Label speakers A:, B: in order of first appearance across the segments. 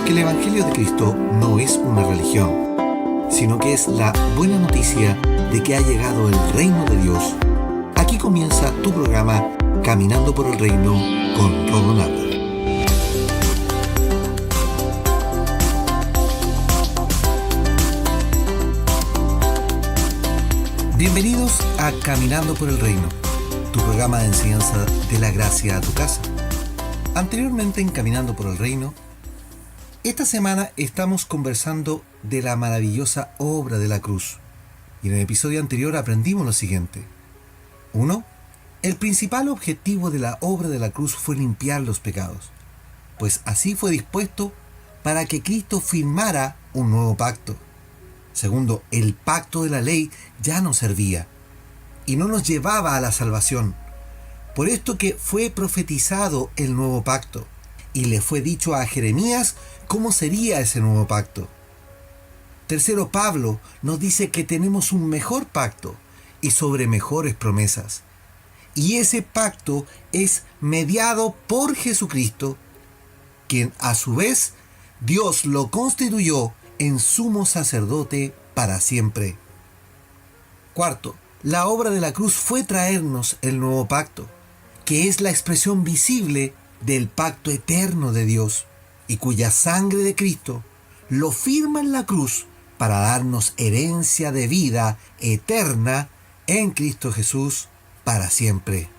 A: Porque el Evangelio de Cristo no es una religión, sino que es la buena noticia de que ha llegado el reino de Dios. Aquí comienza tu programa Caminando por el Reino con Rodo Nava. Bienvenidos a Caminando por el Reino, tu programa de enseñanza de la gracia a tu casa. Anteriormente en Caminando por el Reino, esta semana estamos conversando de la maravillosa obra de la cruz. Y en el episodio anterior aprendimos lo siguiente. 1. El principal objetivo de la obra de la cruz fue limpiar los pecados, pues así fue dispuesto para que Cristo firmara un nuevo pacto. 2. El pacto de la ley ya no servía y no nos llevaba a la salvación. Por esto que fue profetizado el nuevo pacto y le fue dicho a Jeremías cómo sería ese nuevo pacto. 3. Pablo nos dice que tenemos un mejor pacto y sobre mejores promesas. Y ese pacto es mediado por Jesucristo, quien a su vez Dios lo constituyó en sumo sacerdote para siempre. 4. La obra de la cruz fue traernos el nuevo pacto, que es la expresión visible del pacto eterno de Dios, y cuya sangre de Cristo lo firma en la cruz para darnos herencia de vida eterna en Cristo Jesús para siempre.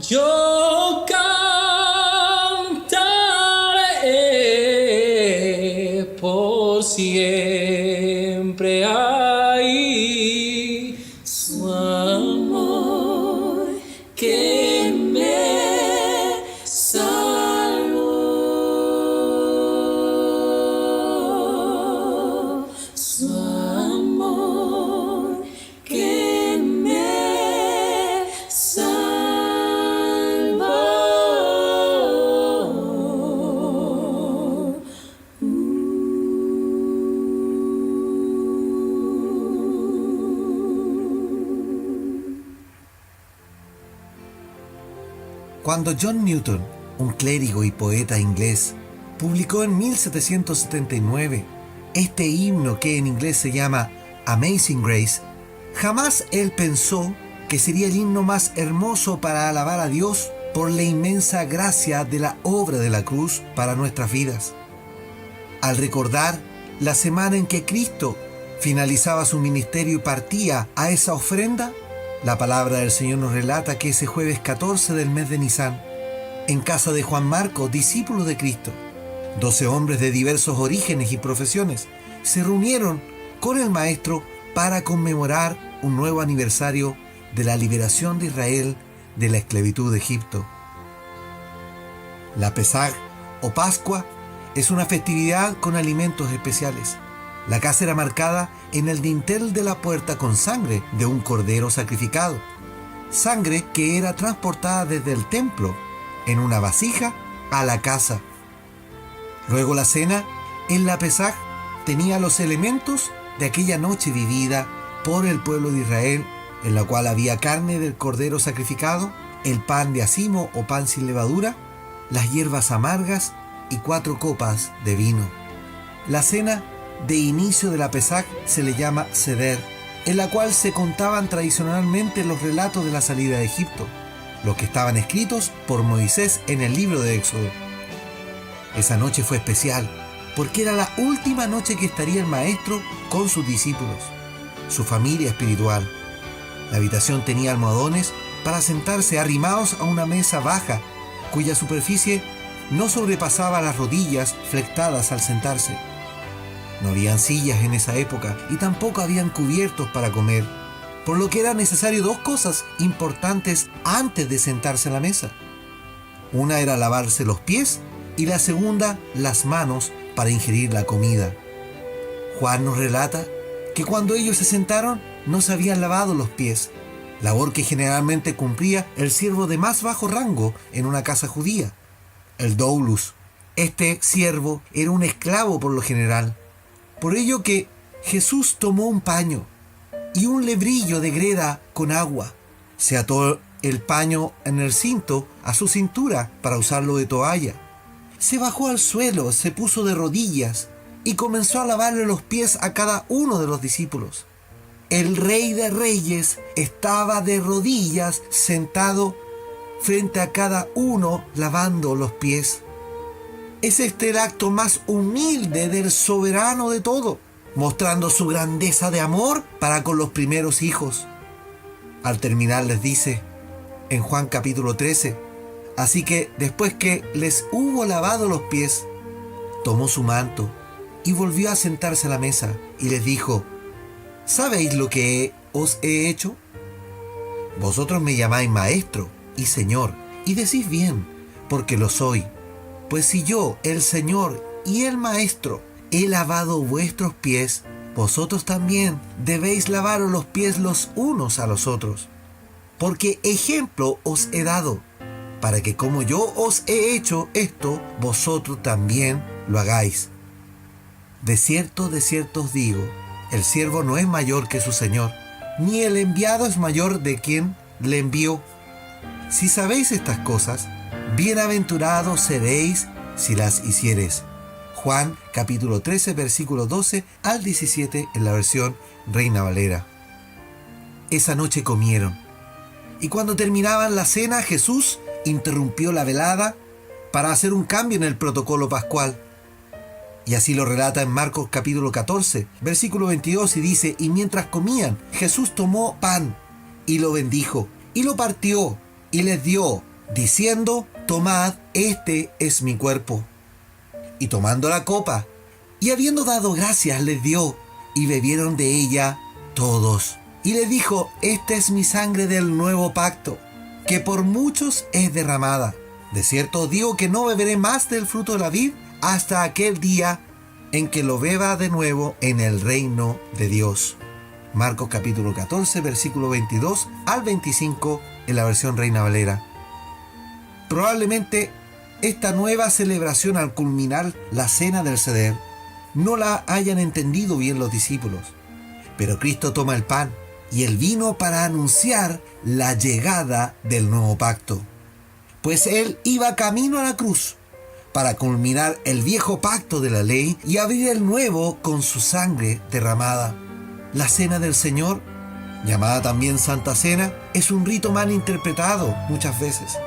B: Yo cantaré por siempre ahí su amor que me salvó, su amor que me salvó.
A: Cuando John Newton, un clérigo y poeta inglés, publicó en 1779 este himno que en inglés se llama Amazing Grace, jamás él pensó que sería el himno más hermoso para alabar a Dios por la inmensa gracia de la obra de la cruz para nuestras vidas. Al recordar la semana en que Cristo finalizaba su ministerio y partía a esa ofrenda, la palabra del Señor nos relata que ese jueves 14 del mes de Nisan, en casa de Juan Marcos, discípulo de Cristo, 12 hombres de diversos orígenes y profesiones se reunieron con el maestro para conmemorar un nuevo aniversario de la liberación de Israel de la esclavitud de Egipto. La Pesaj o Pascua es una festividad con alimentos especiales. La casa era marcada en el dintel de la puerta con sangre de un cordero sacrificado, sangre que era transportada desde el templo en una vasija a la casa. Luego la cena en la Pesaj tenía los elementos de aquella noche vivida por el pueblo de Israel, en la cual había carne del cordero sacrificado, el pan de acimo o pan sin levadura, las hierbas amargas y 4 copas de vino. La cena de inicio de la Pesaj se le llama Seder, en la cual se contaban tradicionalmente los relatos de la salida de Egipto, los que estaban escritos por Moisés en el libro de Éxodo. Esa noche fue especial, porque era la última noche que estaría el maestro con sus discípulos, su familia espiritual. La habitación tenía almohadones para sentarse arrimados a una mesa baja, cuya superficie no sobrepasaba las rodillas flectadas al sentarse. No habían sillas en esa época y tampoco habían cubiertos para comer, por lo que era necesario 2 cosas importantes antes de sentarse a la mesa. Una era lavarse los pies y la segunda las manos para ingerir la comida. Juan nos relata que cuando ellos se sentaron no se habían lavado los pies, labor que generalmente cumplía el siervo de más bajo rango en una casa judía, el doulus. Este siervo era un esclavo por lo general, por ello que Jesús tomó un paño y un lebrillo de greda con agua, se ató el paño en el cinto a su cintura para usarlo de toalla. Se bajó al suelo, se puso de rodillas y comenzó a lavarle los pies a cada uno de los discípulos. El Rey de Reyes estaba de rodillas sentado frente a cada uno lavando los pies. Es este el acto más humilde del soberano de todo, mostrando su grandeza de amor para con los primeros hijos. Al terminar les dice en Juan capítulo 13, así que después que les hubo lavado los pies, tomó su manto y volvió a sentarse a la mesa y les dijo: ¿sabéis lo que os he hecho? Vosotros me llamáis maestro y señor, y decís bien, porque lo soy. Pues si yo, el Señor y el Maestro, he lavado vuestros pies, vosotros también debéis lavaros los pies los unos a los otros. Porque ejemplo os he dado, para que como yo os he hecho esto, vosotros también lo hagáis. De cierto os digo, el siervo no es mayor que su Señor, ni el enviado es mayor de quien le envió. Si sabéis estas cosas, bienaventurados seréis si las hiciereis. Juan capítulo 13 versículos 12 al 17 en la versión Reina Valera. Esa noche comieron, y cuando terminaban la cena, Jesús interrumpió la velada para hacer un cambio en el protocolo pascual. Y así lo relata en Marcos capítulo 14, versículo 22, y dice: y mientras comían, Jesús tomó pan y lo bendijo, y lo partió y les dio, diciendo: tomad, este es mi cuerpo. Y tomando la copa, y habiendo dado gracias, les dio, y bebieron de ella todos. Y les dijo: esta es mi sangre del nuevo pacto, que por muchos es derramada. De cierto os digo que no beberé más del fruto de la vid hasta aquel día en que lo beba de nuevo en el reino de Dios. Marcos capítulo 14, versículo 22 al 25 en la versión Reina Valera. Probablemente esta nueva celebración, al culminar la cena del Seder, no la hayan entendido bien los discípulos. Pero Cristo toma el pan y el vino para anunciar la llegada del nuevo pacto. Pues Él iba camino a la cruz para culminar el viejo pacto de la ley y abrir el nuevo con su sangre derramada. La cena del Señor, llamada también Santa Cena, es un rito mal interpretado muchas veces.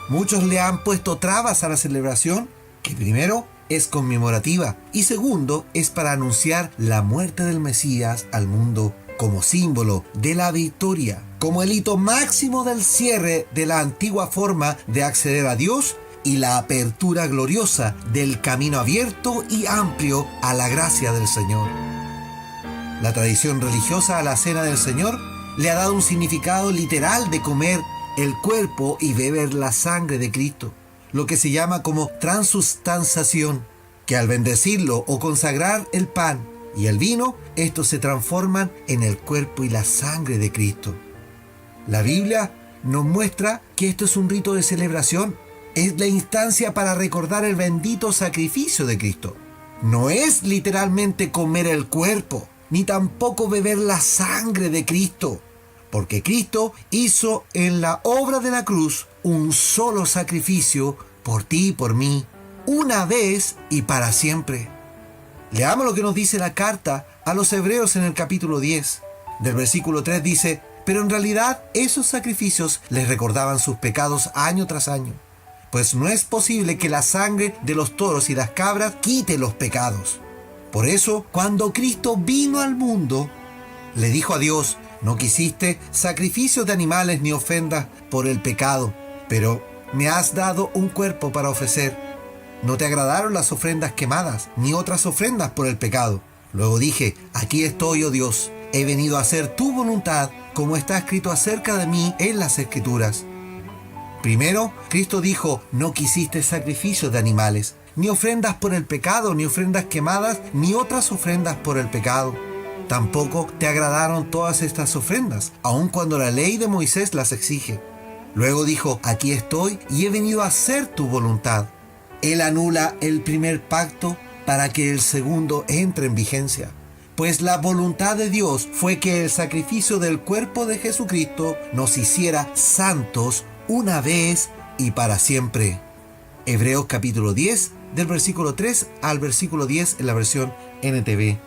A: Muchos le han puesto trabas a la celebración, que primero es conmemorativa y segundo es para anunciar la muerte del Mesías al mundo como símbolo de la victoria, como el hito máximo del cierre de la antigua forma de acceder a Dios y la apertura gloriosa del camino abierto y amplio a la gracia del Señor. La tradición religiosa a la cena del Señor le ha dado un significado literal de comer el cuerpo y beber la sangre de Cristo, lo que se llama como transustanciación, que al bendecirlo o consagrar el pan y el vino, estos se transforman en el cuerpo y la sangre de Cristo. La Biblia nos muestra que esto es un rito de celebración, es la instancia para recordar el bendito sacrificio de Cristo. No es literalmente comer el cuerpo, ni tampoco beber la sangre de Cristo, porque Cristo hizo en la obra de la cruz un solo sacrificio por ti y por mí, una vez y para siempre. Leamos lo que nos dice la carta a los Hebreos en el capítulo 10. Del versículo 3 dice: pero en realidad esos sacrificios les recordaban sus pecados año tras año, pues no es posible que la sangre de los toros y las cabras quite los pecados. Por eso, cuando Cristo vino al mundo, le dijo a Dios: no quisiste sacrificios de animales ni ofrendas por el pecado, pero me has dado un cuerpo para ofrecer. No te agradaron las ofrendas quemadas, ni otras ofrendas por el pecado. Luego dije: aquí estoy, oh Dios, he venido a hacer tu voluntad, como está escrito acerca de mí en las Escrituras. Primero, Cristo dijo: no quisiste sacrificios de animales, ni ofrendas por el pecado, ni ofrendas quemadas, ni otras ofrendas por el pecado. Tampoco te agradaron todas estas ofrendas, aun cuando la ley de Moisés las exige. Luego dijo: aquí estoy y he venido a hacer tu voluntad. Él anula el primer pacto para que el segundo entre en vigencia, pues la voluntad de Dios fue que el sacrificio del cuerpo de Jesucristo nos hiciera santos una vez y para siempre. Hebreos capítulo 10, del versículo 3 al versículo 10 en la versión NTV.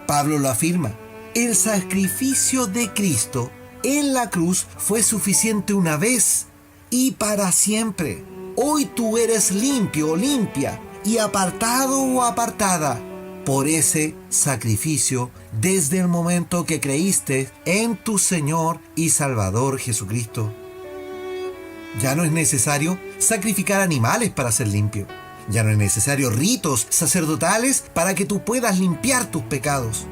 A: Pablo lo afirma: el sacrificio de Cristo en la cruz fue suficiente una vez y para siempre. Hoy tú eres limpio o limpia y apartado o apartada por ese sacrificio desde el momento que creíste en tu Señor y Salvador Jesucristo. Ya no es necesario sacrificar animales para ser limpio. Ya no es necesario ritos sacerdotales para que tú puedas limpiar tus pecados.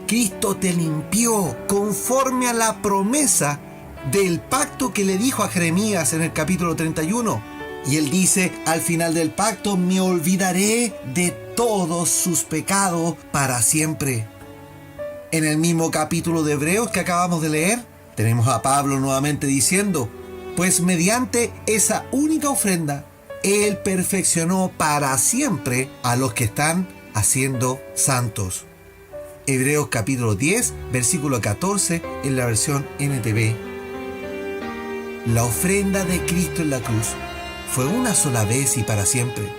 A: Cristo te limpió conforme a la promesa del pacto que le dijo a Jeremías en el capítulo 31. Y él dice al final del pacto: me olvidaré de todos sus pecados para siempre. En el mismo capítulo de Hebreos que acabamos de leer, tenemos a Pablo nuevamente diciendo: pues mediante esa única ofrenda, Él perfeccionó para siempre a los que están haciendo santos. Hebreos capítulo 10, versículo 14 en la versión NTV. La ofrenda de Cristo en la cruz fue una sola vez y para siempre.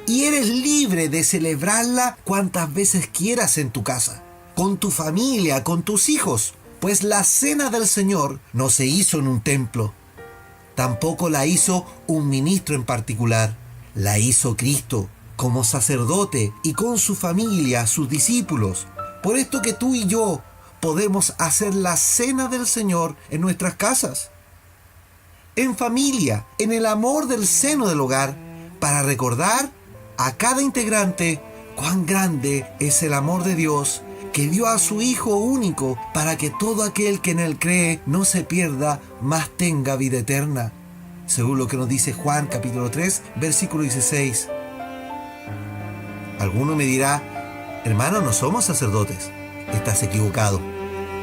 A: Y eres libre de celebrarla cuantas veces quieras en tu casa, con tu familia, con tus hijos, pues la cena del Señor no se hizo en un templo. Tampoco la hizo un ministro en particular. La hizo Cristo como sacerdote y con su familia, sus discípulos. Por esto que tú y yo podemos hacer la cena del Señor en nuestras casas, en familia, en el amor del seno del hogar, para recordar a cada integrante cuán grande es el amor de Dios, que dio a su Hijo único para que todo aquel que en Él cree no se pierda, mas tenga vida eterna, según lo que nos dice Juan capítulo 3, versículo 16. Alguno me dirá: hermano, no somos sacerdotes. Estás equivocado.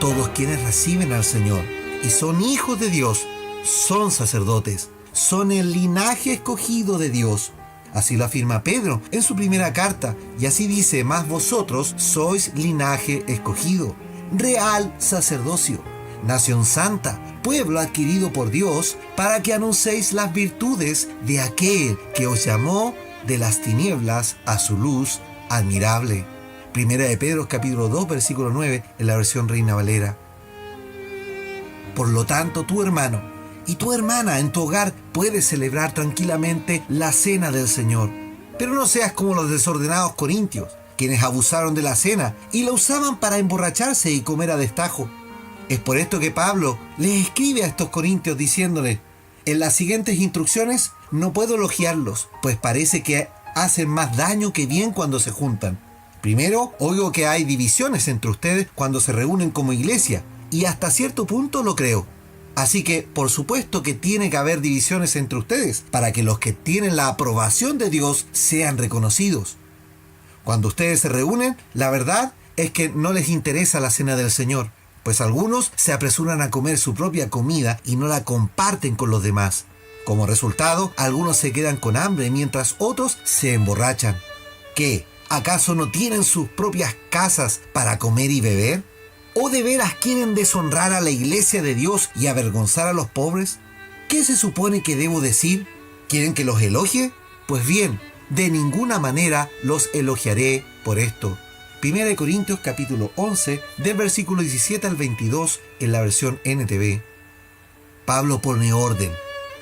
A: Todos quienes reciben al Señor y son hijos de Dios son sacerdotes, son el linaje escogido de Dios. Así lo afirma Pedro en su primera carta, y así dice: mas vosotros sois linaje escogido, real sacerdocio, nación santa, pueblo adquirido por Dios, para que anunciéis las virtudes de aquel que os llamó de las tinieblas a su luz admirable. Primera de Pedro capítulo 2 versículo 9 en la versión Reina Valera. Por lo tanto, tu hermano y tu hermana en tu hogar puedes celebrar tranquilamente la cena del Señor. Pero no seas como los desordenados corintios, quienes abusaron de la cena y la usaban para emborracharse y comer a destajo. Es por esto que Pablo les escribe a estos corintios diciéndoles: en las siguientes instrucciones no puedo elogiarlos, pues parece que hacen más daño que bien cuando se juntan. Primero, oigo que hay divisiones entre ustedes cuando se reúnen como iglesia, y hasta cierto punto lo creo. Así que, por supuesto que tiene que haber divisiones entre ustedes, para que los que tienen la aprobación de Dios sean reconocidos. Cuando ustedes se reúnen, la verdad es que no les interesa la cena del Señor, pues algunos se apresuran a comer su propia comida y no la comparten con los demás. Como resultado, algunos se quedan con hambre mientras otros se emborrachan. ¿Qué? ¿Acaso no tienen sus propias casas para comer y beber? ¿O de veras quieren deshonrar a la iglesia de Dios y avergonzar a los pobres? ¿Qué se supone que debo decir? ¿Quieren que los elogie? Pues bien, de ninguna manera los elogiaré por esto. 1 Corintios capítulo 11, del versículo 17 al 22 en la versión NTV. Pablo pone orden.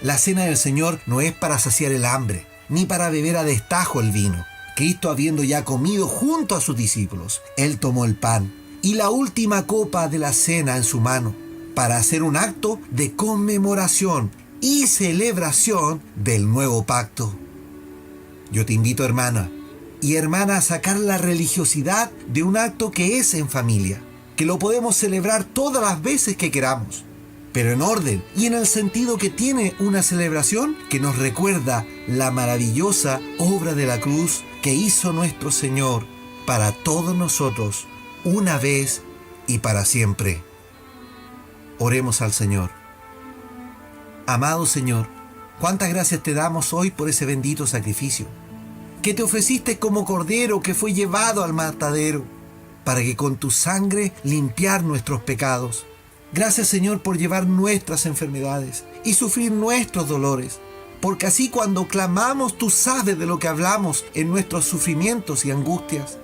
A: La cena del Señor no es para saciar el hambre, ni para beber a destajo el vino. Cristo, habiendo ya comido junto a sus discípulos, Él tomó el pan y la última copa de la cena en su mano, para hacer un acto de conmemoración y celebración del nuevo pacto. Yo te invito, hermana y hermana, a sacar la religiosidad de un acto que es en familia, que lo podemos celebrar todas las veces que queramos, pero en orden y en el sentido que tiene una celebración que nos recuerda la maravillosa obra de la cruz que hizo nuestro Señor para todos nosotros, una vez y para siempre. Oremos al Señor. Amado Señor, cuántas gracias te damos hoy por ese bendito sacrificio, que te ofreciste como cordero que fue llevado al matadero, para que con tu sangre limpiar nuestros pecados. Gracias, Señor, por llevar nuestras enfermedades y sufrir nuestros dolores, porque así cuando clamamos tú sabes de lo que hablamos en nuestros sufrimientos y angustias.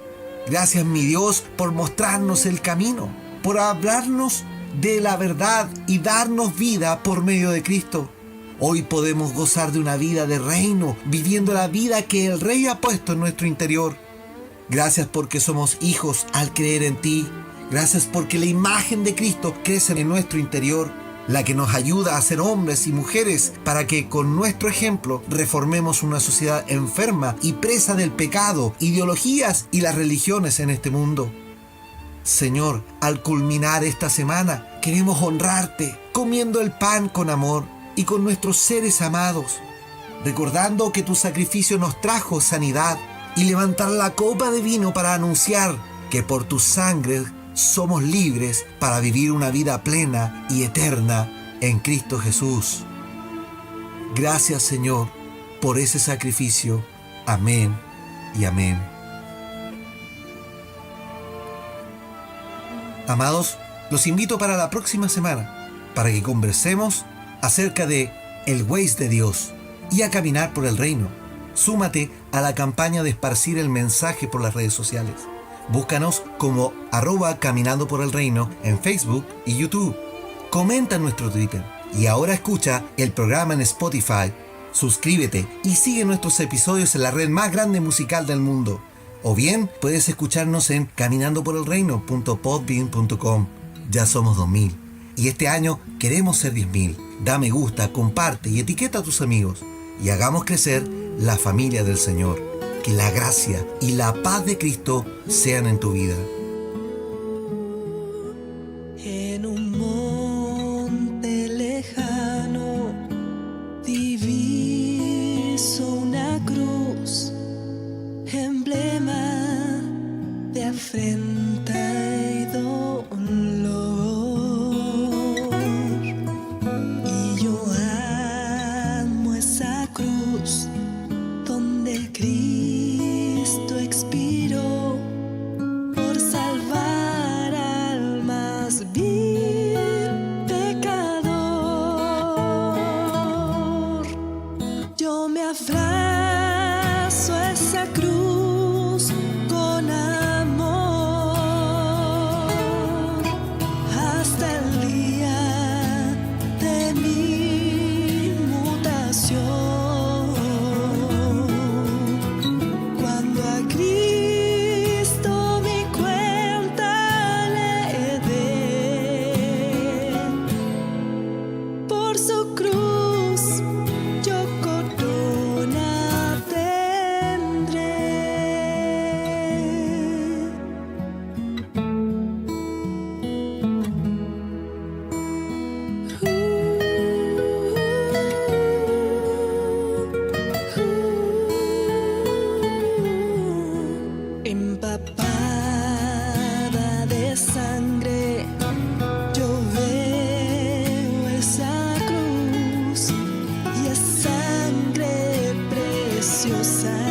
A: Gracias, mi Dios, por mostrarnos el camino, por hablarnos de la verdad y darnos vida por medio de Cristo. Hoy podemos gozar de una vida de reino, viviendo la vida que el Rey ha puesto en nuestro interior. Gracias porque somos hijos al creer en ti. Gracias porque la imagen de Cristo crece en nuestro interior, la que nos ayuda a ser hombres y mujeres para que con nuestro ejemplo reformemos una sociedad enferma y presa del pecado, ideologías y las religiones en este mundo. Señor, al culminar esta semana, queremos honrarte comiendo el pan con amor y con nuestros seres amados, recordando que tu sacrificio nos trajo sanidad, y levantar la copa de vino para anunciar que por tu sangre somos libres para vivir una vida plena y eterna en Cristo Jesús. Gracias, Señor, por ese sacrificio. Amén y amén. Amados, los invito para la próxima semana para que conversemos acerca de el Waze de Dios y a caminar por el reino. Súmate a la campaña de esparcir el mensaje por las redes sociales. Búscanos como @caminando por el reino en Facebook y YouTube. Comenta en nuestro Twitter y ahora escucha el programa en Spotify. Suscríbete y sigue nuestros episodios en la red más grande musical del mundo. O bien puedes escucharnos en caminandoporelreino.podbean.com. Ya somos 2000 y este año queremos ser 10.000. Da me gusta, comparte y etiqueta a tus amigos y hagamos crecer la familia del Señor. Que la gracia y la paz de Cristo sean en tu vida.
B: En un monte lejano diviso una cruz, emblema de afrenta y dolor. Y yo amo esa cruz donde Cristo expiró por salvar al más vil pecador. Yo me abrazo a esa cruz con amor hasta el día de mi inmutación. Cuando a Cristo preciosa.